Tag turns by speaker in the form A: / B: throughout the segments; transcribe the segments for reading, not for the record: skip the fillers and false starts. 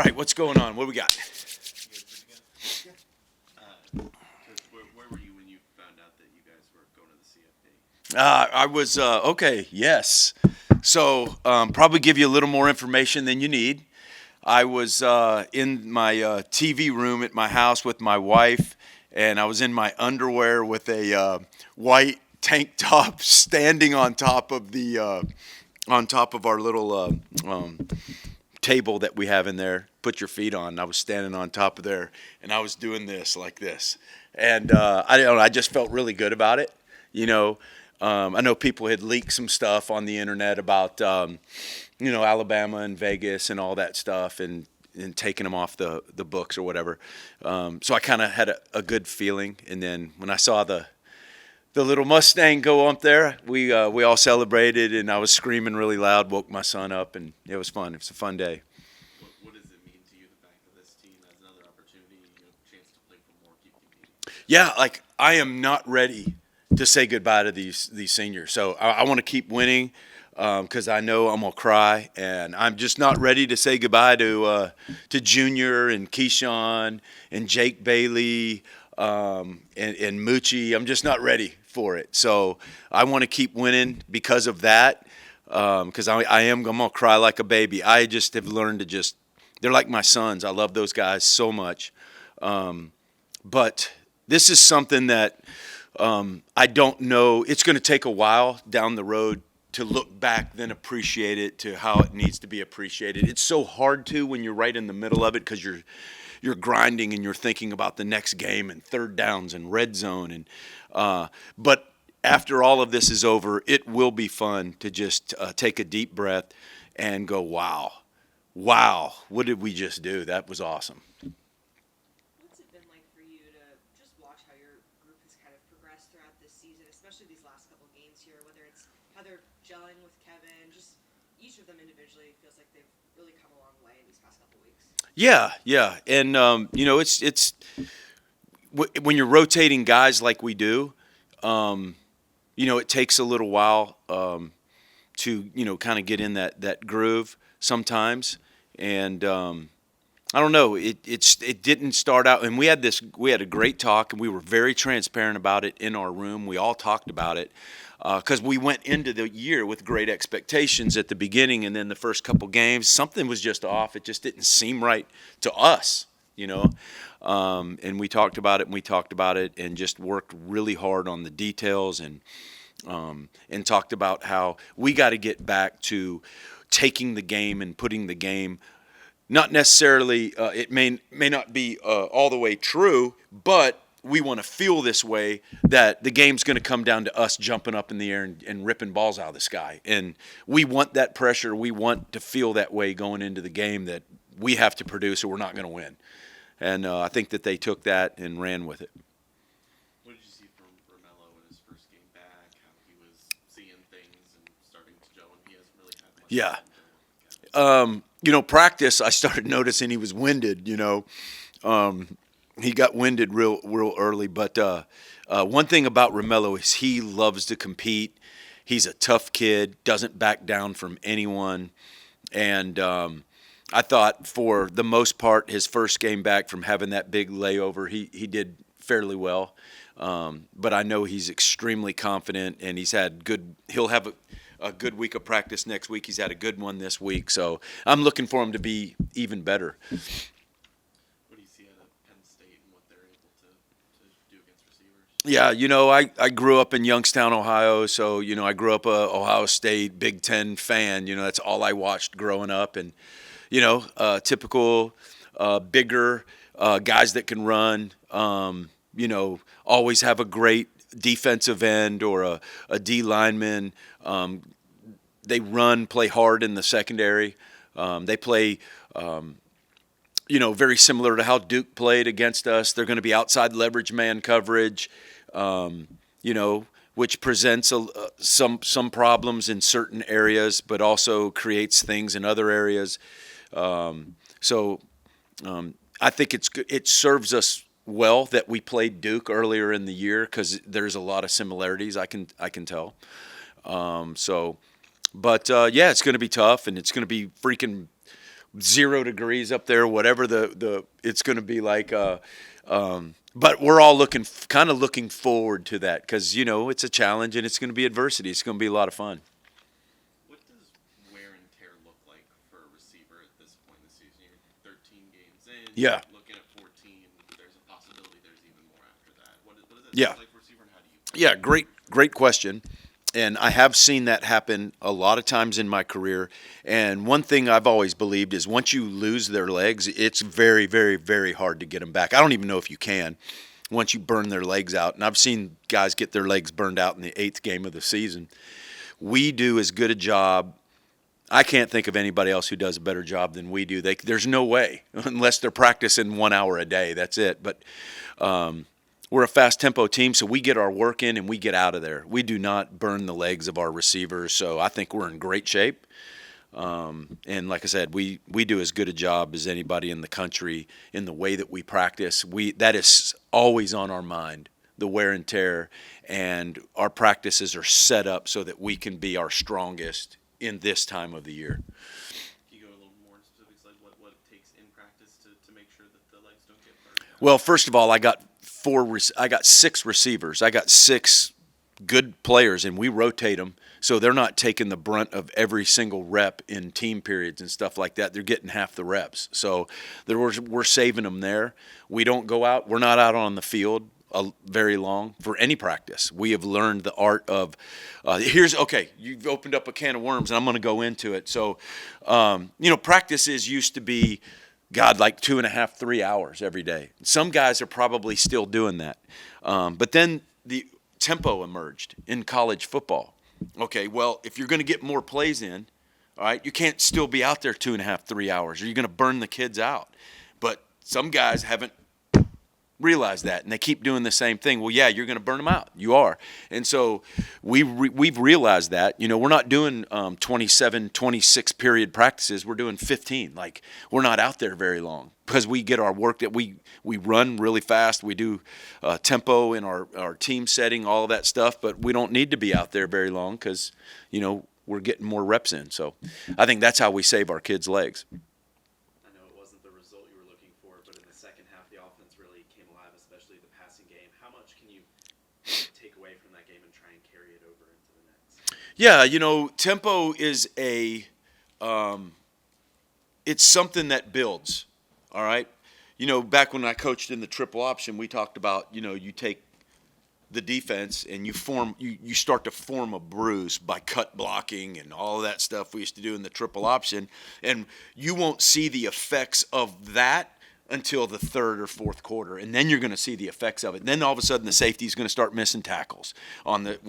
A: right, what's going on? What do we got?
B: Where were you when you found out that you guys were going to the CFP?
A: I was, okay, yes. So, probably give you a little more information than you need. I was in my TV room at my house with my wife, and I was in my underwear with a white tank top standing on top of our little table that we have in there. Put your feet on. I was standing on top of there, and I was doing this like this, and I don't know. I just felt really good about it. You know, I know people had leaked some stuff on the internet about Alabama and Vegas and all that stuff, and taking them off the books or whatever. So I kind of had a good feeling, and then when I saw the little Mustang go up there, we all celebrated, and I was screaming really loud, woke my son up, and it was fun. It was a fun day.
B: What does it mean to you, the fact that this team has another opportunity, chance to play for more, keep competing?
A: Yeah, like I am not ready to say goodbye to these seniors. So I want to keep winning because I know I'm gonna cry, and I'm just not ready to say goodbye to Junior and Keyshawn and Jake Bailey and Moochie. I'm just not ready for it. So I want to keep winning because of that. Because I'm gonna cry like a baby. I just have learned to just. They're like my sons. I love those guys so much. But this is something that I don't know. It's going to take a while down the road to look back, then appreciate it to how it needs to be appreciated. It's so hard to when you're right in the middle of it because you're grinding and you're thinking about the next game and third downs and red zone but after all of this is over, it will be fun to just take a deep breath and go, wow, what did we just do? That was awesome.
C: What's it been like for you to just watch how your group has kind of progressed throughout this season, especially these last couple of games here, whether it's how they're gelling with Kevin, just each of them individually feels like they've really come a long way in these past couple of weeks.
A: Yeah, and it's when you're rotating guys like we do, it takes a little while to kind of get in that groove sometimes, and I don't know. It didn't start out, and we had a great talk, and we were very transparent about it in our room. We all talked about it because we went into the year with great expectations at the beginning, and then the first couple games, something was just off. It just didn't seem right to us, and we talked about it, and just worked really hard on the details, and talked about how we got to get back to taking the game and putting the game. Not necessarily, it may not be all the way true, but we want to feel this way that the game's going to come down to us jumping up in the air and ripping balls out of the sky. And we want that pressure. We want to feel that way going into the game that we have to produce or we're not going to win. And I think that they took that and ran with it.
B: What did you see from Romello in his first game back? How he was seeing things and starting to gel, and he hasn't really had much.
A: Yeah. Practice, I started noticing he was winded, he got winded real early. But one thing about Romello is he loves to compete. He's a tough kid, doesn't back down from anyone. And I thought for the most part, his first game back from having that big layover, he did fairly well. But I know he's extremely confident, and he'll have a good week of practice next week. He's had a good one this week, so I'm looking for him to be even better.
B: What do you see out of Penn State and what they're able to do against receivers?
A: Yeah, I grew up in Youngstown, Ohio, so, I grew up a Ohio State Big Ten fan. That's all I watched growing up, and, typical bigger guys that can run, always have a great defensive end or a D lineman. They play hard in the secondary. They play, very similar to how Duke played against us. They're going to be outside leverage man coverage, which presents some problems in certain areas, but also creates things in other areas. So I think it serves us well that we played Duke earlier in the year because there's a lot of similarities I can tell. But it's going to be tough, and it's going to be freaking 0 degrees up there, whatever the it's going to be like. But we're all kind of looking forward to that because it's a challenge and it's going to be adversity. It's going to be a lot of fun.
B: What does wear and tear look like for a receiver at this point in the season? You're 13 games in.
A: Yeah.
B: You're looking at 14. There's a possibility there's even more after that. What does that
A: Yeah.
B: look like for a receiver, and how do you?
A: Yeah, great question. And I have seen that happen a lot of times in my career. And one thing I've always believed is once you lose their legs, it's very, very, very hard to get them back. I don't even know if you can once you burn their legs out. And I've seen guys get their legs burned out in the 8th game of the season. We do as good a job. I can't think of anybody else who does a better job than we do. There's no way, unless they're practicing 1 hour a day. That's it. But we're a fast tempo team, so we get our work in and we get out of there. We do not burn the legs of our receivers, so I think we're in great shape. And like I said, we do as good a job as anybody in the country in the way that we practice. That is always on our mind, the wear and tear, and our practices are set up so that we can be our strongest in this time of the year.
B: Can you go a little more into specifics, like what it takes in practice to make sure that the legs don't get burned?
A: Well, first of all, I got 6 receivers. I got 6 good players, and we rotate them so they're not taking the brunt of every single rep in team periods and stuff like that. They're getting half the reps, so we're saving them there. We don't go out. We're not out on the field very long for any practice. We have learned the art of you've opened up a can of worms, and I'm going to go into it. So, practices used to be like 2.5, 3 hours every day. Some guys are probably still doing that. But then the tempo emerged in college football. Okay, well, if you're going to get more plays in, all right, you can't still be out there 2.5, 3 hours, or you're going to burn the kids out. But some guys haven't realized that, and they keep doing the same thing. Well, yeah, you're going to burn them out. You are. And so we've realized that. We're not doing 27, 26 period practices. We're doing 15. Like, we're not out there very long because we get our work that we run really fast. We do tempo in our team setting, all of that stuff, but we don't need to be out there very long because, we're getting more reps in. So I think that's how we save our kids' legs. Yeah, tempo is it's something that builds, all right? Back when I coached in the triple option, we talked about, you take the defense and you start to form a bruise by cut blocking and all of that stuff we used to do in the triple option, and you won't see the effects of that until the 3rd or 4th quarter, and then you're going to see the effects of it. And then all of a sudden the safety is going to start missing tackles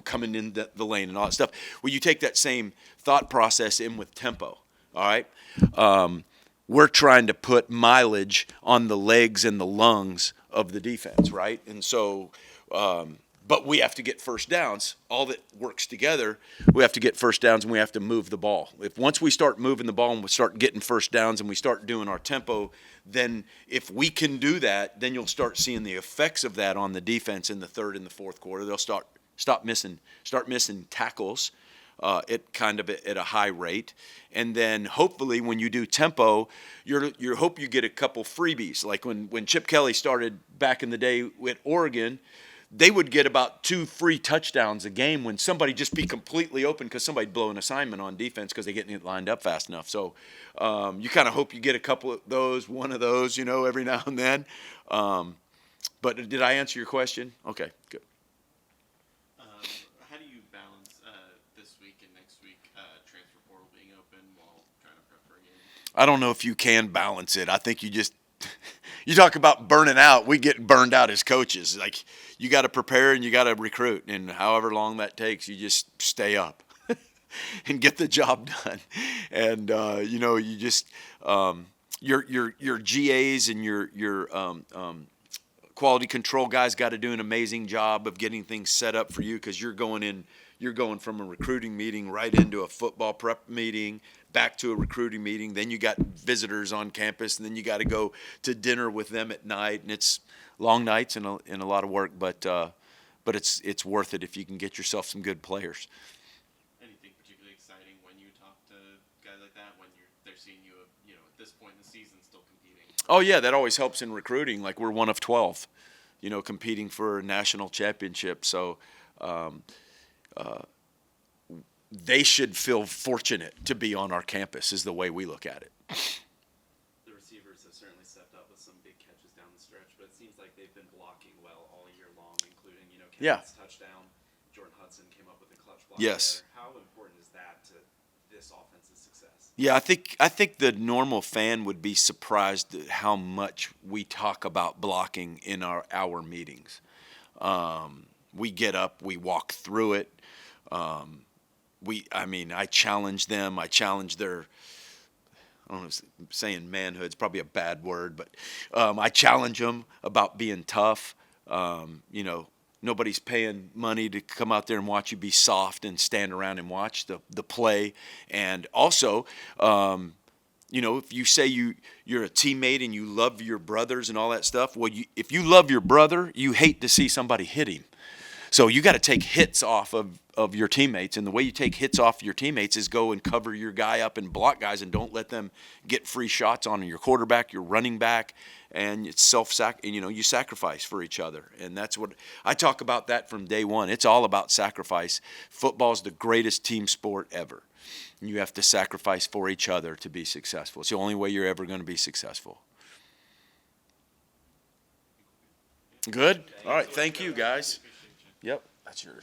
A: coming in the lane and all that stuff. Well, you take that same thought process in with tempo, all right? We're trying to put mileage on the legs and the lungs of the defense, right? And so but we have to get first downs. All that works together, we have to get first downs and we have to move the ball. Once we start moving the ball and we start getting first downs and we start doing our tempo, then if we can do that, then you'll start seeing the effects of that on the defense in the 3rd and the 4th quarter. They'll start missing tackles at a high rate, and then hopefully when you do tempo, you hope you get a couple freebies. Like when Chip Kelly started back in the day with Oregon, they would get about 2 free touchdowns a game when somebody just be completely open because somebody'd blow an assignment on defense because they get lined up fast enough. So you kind of hope you get a couple of those, one of those, every now and then. But did I answer your question? Okay, good.
B: How do you balance this week and next week transfer portal being open while trying to prep for a game?
A: I don't know if you can balance it. I think you just you talk about burning out. We get burned out as coaches. Like, you got to prepare and you got to recruit, and however long that takes, you just stay up and get the job done. And you just your GAs and your quality control guys got to do an amazing job of getting things set up for you because you're going from a recruiting meeting right into a football prep meeting, back to a recruiting meeting. Then you got visitors on campus, and then you got to go to dinner with them at night, and it's long nights and a lot of work. But it's worth it if you can get yourself some good players.
B: Anything particularly exciting when you talk to guys like that, when they're seeing you, at this point in the season still competing.
A: Oh yeah, that always helps in recruiting. Like we're one of 12, competing for a national championship. So they should feel fortunate to be on our campus. Is the way we look at it.
B: The receivers have certainly stepped up with some big catches down the stretch, but it seems like they've been blocking well all year long, including Kevin's touchdown. Jordan Hudson came up with a clutch block.
A: Yes.
B: There. How important is that to this offense's success?
A: Yeah, I think the normal fan would be surprised at how much we talk about blocking in our meetings. We get up, we walk through it. I challenge them. I challenge their, I don't know, saying manhood's probably a bad word, but I challenge them about being tough. Nobody's paying money to come out there and watch you be soft and stand around and watch the play. And also, if you say you're a teammate and you love your brothers and all that stuff, well, if you love your brother, you hate to see somebody hit him. So you got to take hits off of your teammates, and the way you take hits off your teammates is go and cover your guy up and block guys, and don't let them get free shots on your quarterback, your running back, and it's you sacrifice for each other, and that's what I talk about that from day one. It's all about sacrifice. Football's the greatest team sport ever. You have to sacrifice for each other to be successful. It's the only way you're ever going to be successful. Good? All right, thank you, guys. Yep, that's yours.